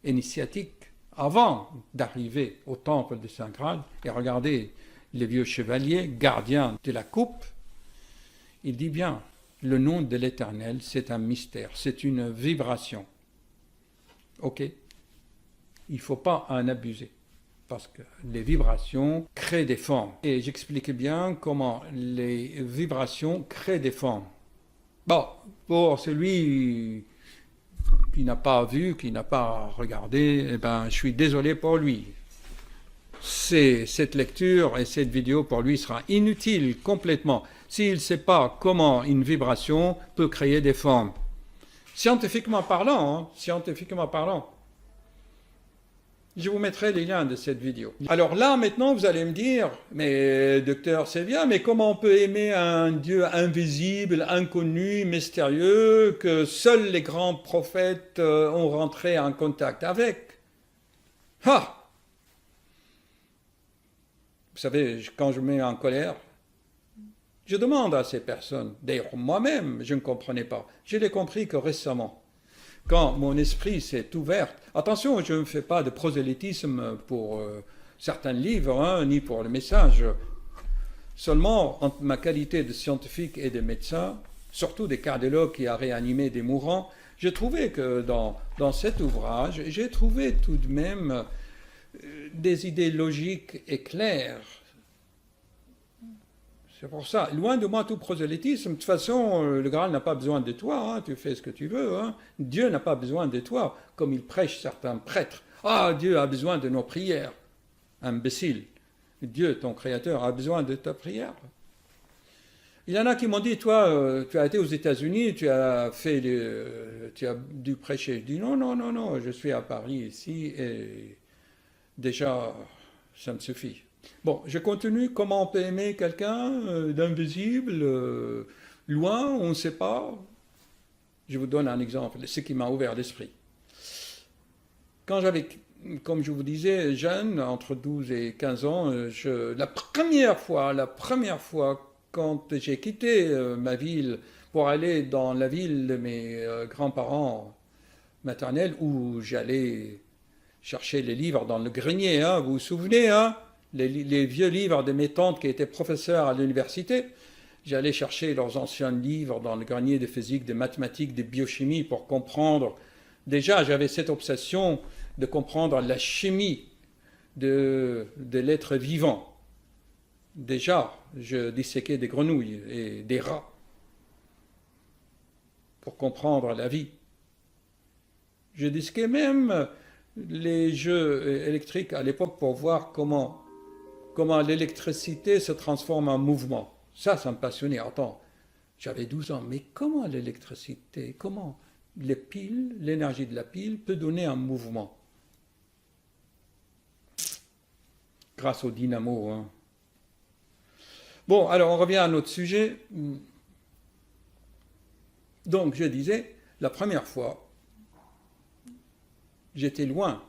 initiatiques avant d'arriver au temple de Saint Graal, et regardez les vieux chevaliers, gardiens de la coupe, il dit bien, le nom de l'Éternel, c'est un mystère, c'est une vibration. Ok? Il ne faut pas en abuser, parce que les vibrations créent des formes. Et j'expliquais bien comment les vibrations créent des formes. Bon, pour celui qui n'a pas vu, qui n'a pas regardé, eh ben, je suis désolé pour lui. Cette lecture et cette vidéo pour lui sera inutile complètement s'il ne sait pas comment une vibration peut créer des formes. Scientifiquement parlant, je vous mettrai les liens de cette vidéo. Alors là, maintenant, vous allez me dire, mais docteur, c'est bien, mais comment on peut aimer un Dieu invisible, inconnu, mystérieux, que seuls les grands prophètes ont rentré en contact avec? Ah! Vous savez, quand je me mets en colère, je demande à ces personnes. D'ailleurs, moi-même, je ne comprenais pas. Je l'ai compris que récemment, quand mon esprit s'est ouvert. Attention, je ne fais pas de prosélytisme pour certains livres, hein, ni pour le message. Seulement, en ma qualité de scientifique et de médecin, surtout des cardiologues qui a réanimé des mourants, j'ai trouvé que dans cet ouvrage, j'ai trouvé tout de même des idées logiques et claires C'est pour ça, loin de moi tout prosélytisme. De toute façon, le Graal n'a pas besoin de toi, hein, tu fais ce que tu veux. Hein. Dieu n'a pas besoin de toi, comme il prêche certains prêtres. Ah, Dieu a besoin de nos prières. Imbécile. Dieu, ton créateur, a besoin de ta prière. Il y en a qui m'ont dit, toi, tu as été aux États-Unis, tu as dû prêcher. Je dis, non, je suis à Paris ici et déjà, ça me suffit. Bon, je continue. Comment on peut aimer quelqu'un d'invisible, loin, on ne sait pas. Je vous donne un exemple, ce qui m'a ouvert l'esprit. Quand j'avais, comme je vous disais, jeune, entre 12 et 15 ans, la première fois quand j'ai quitté ma ville pour aller dans la ville de mes grands-parents maternels, où j'allais chercher les livres dans le grenier, hein, vous vous souvenez, hein, les vieux livres de mes tantes qui étaient professeurs à l'université. J'allais chercher leurs anciens livres dans le grenier de physique, de mathématiques, de biochimie pour comprendre. Déjà, j'avais cette obsession de comprendre la chimie de l'être vivant. Déjà, je disséquais des grenouilles et des rats pour comprendre la vie. Je disséquais même les jeux électriques à l'époque pour voir comment l'électricité se transforme en mouvement. Ça me passionnait. Attends, j'avais 12 ans, mais comment l'électricité, comment les piles, l'énergie de la pile peut donner un mouvement? Grâce au dynamo. Hein. Bon, alors on revient à notre sujet. Donc, je disais, la première fois, j'étais loin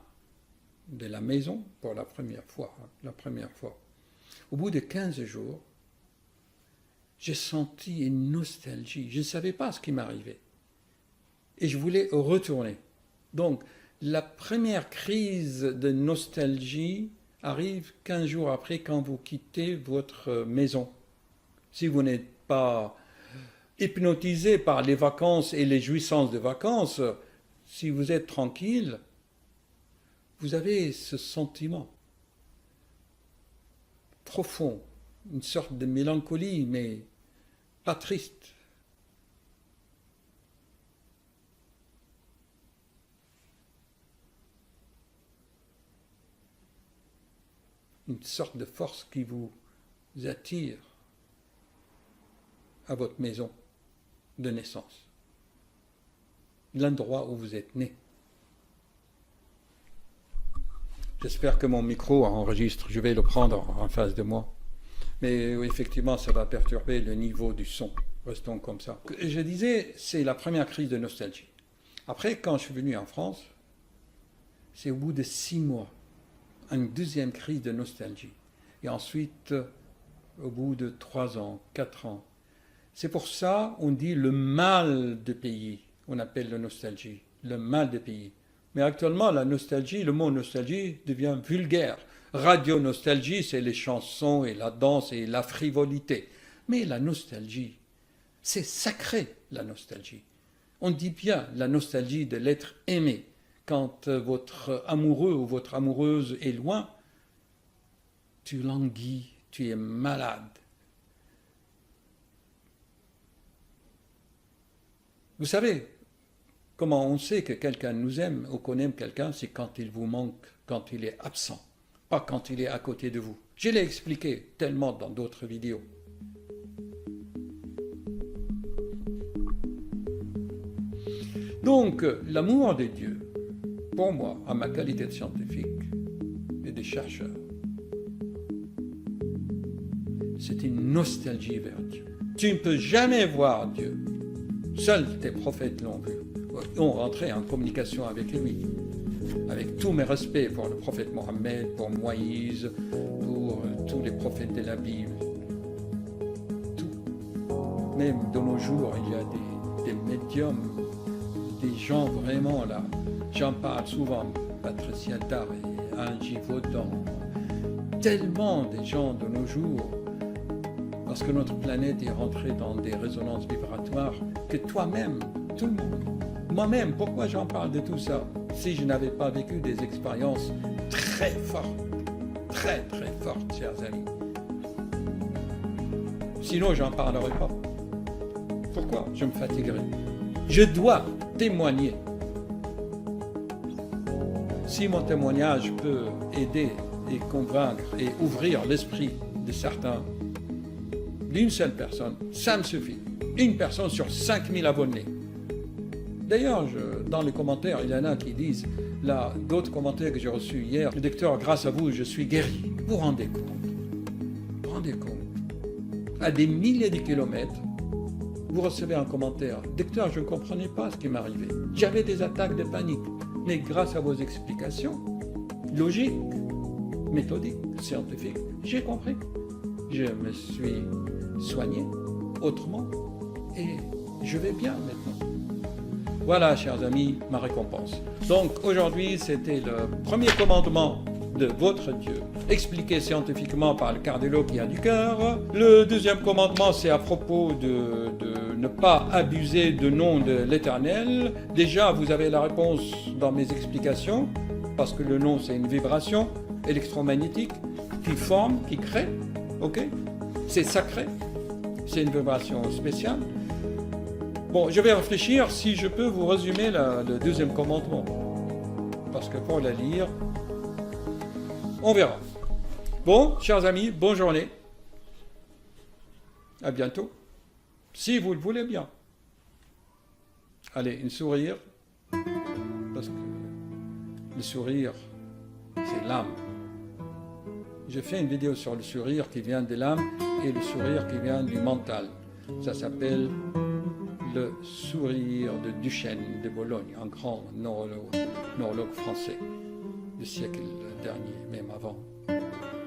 de la maison pour la première fois. Au bout de 15 jours, j'ai senti une nostalgie. Je ne savais pas ce qui m'arrivait. Et je voulais retourner. Donc, la première crise de nostalgie arrive 15 jours après quand vous quittez votre maison. Si vous n'êtes pas hypnotisé par les vacances et les jouissances de vacances, si vous êtes tranquille, vous avez ce sentiment profond, une sorte de mélancolie, mais pas triste. Une sorte de force qui vous attire à votre maison de naissance, l'endroit où vous êtes né. J'espère que mon micro enregistre, je vais le prendre en face de moi. Mais effectivement, ça va perturber le niveau du son. Restons comme ça. Je disais, c'est la première crise de nostalgie. Après, quand je suis venu en France, c'est au bout de 6 mois, une deuxième crise de nostalgie. Et ensuite, au bout de 3 ans, 4 ans. C'est pour ça qu'on dit le mal de pays. On appelle la nostalgie, le mal de pays. Mais actuellement, la nostalgie, le mot nostalgie devient vulgaire. Radio-nostalgie, c'est les chansons et la danse et la frivolité. Mais la nostalgie, c'est sacré, la nostalgie. On dit bien la nostalgie de l'être aimé. Quand votre amoureux ou votre amoureuse est loin, tu languis, tu es malade. Vous savez, comment on sait que quelqu'un nous aime ou qu'on aime quelqu'un, c'est quand il vous manque, quand il est absent, pas quand il est à côté de vous. Je l'ai expliqué tellement dans d'autres vidéos. Donc, l'amour de Dieu, pour moi, à ma qualité de scientifique et de chercheur, c'est une nostalgie vers Dieu. Tu ne peux jamais voir Dieu. Seuls tes prophètes l'ont vu. On rentrait en communication avec lui. Avec tous mes respects pour le prophète Mohammed, pour Moïse, pour tous les prophètes de la Bible. Tout. Même de nos jours, il y a des médiums, des gens vraiment là. J'en parle souvent, Patricia Dar et Angie Vaudan. Tellement des gens de nos jours, parce que notre planète est rentrée dans des résonances vibratoires, que toi-même, tout le monde, moi-même, pourquoi j'en parle de tout ça si je n'avais pas vécu des expériences très fortes, très très fortes, chers amis. Sinon, j'en parlerai pas. Pourquoi? Je me fatiguerai. Je dois témoigner. Si mon témoignage peut aider et convaincre et ouvrir l'esprit de certains, d'une seule personne, ça me suffit. Une personne sur 5000 abonnés. D'ailleurs, dans les commentaires, il y en a qui disent, là, d'autres commentaires que j'ai reçus hier, le docteur, grâce à vous, je suis guéri. Vous vous rendez compte? Vous vous rendez compte? À des milliers de kilomètres, vous recevez un commentaire. Docteur, je ne comprenais pas ce qui m'arrivait. J'avais des attaques de panique. Mais grâce à vos explications, logiques, méthodiques, scientifiques, j'ai compris. Je me suis soigné autrement et je vais bien maintenant. Voilà, chers amis, ma récompense. Donc aujourd'hui, c'était le premier commandement de votre Dieu, expliqué scientifiquement par le cardiologue qui a du cœur. Le deuxième commandement, c'est à propos de ne pas abuser du nom de l'Éternel. Déjà, vous avez la réponse dans mes explications, parce que le nom, c'est une vibration électromagnétique qui forme, qui crée, ok? C'est sacré, c'est une vibration spéciale. Bon, je vais réfléchir si je peux vous résumer le deuxième commandement, parce que pour la lire, on verra. Bon, chers amis, bonne journée. À bientôt. Si vous le voulez bien. Allez, un sourire. Parce que le sourire, c'est l'âme. J'ai fait une vidéo sur le sourire qui vient de l'âme et le sourire qui vient du mental. Ça s'appelle le sourire de Duchesne de Bologne, un grand neurologue français du siècle dernier, même avant.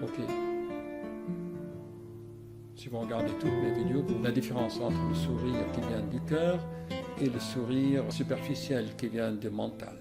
Ok. Si vous regardez toutes mes vidéos, la différence entre le sourire qui vient du cœur et le sourire superficiel qui vient du mental.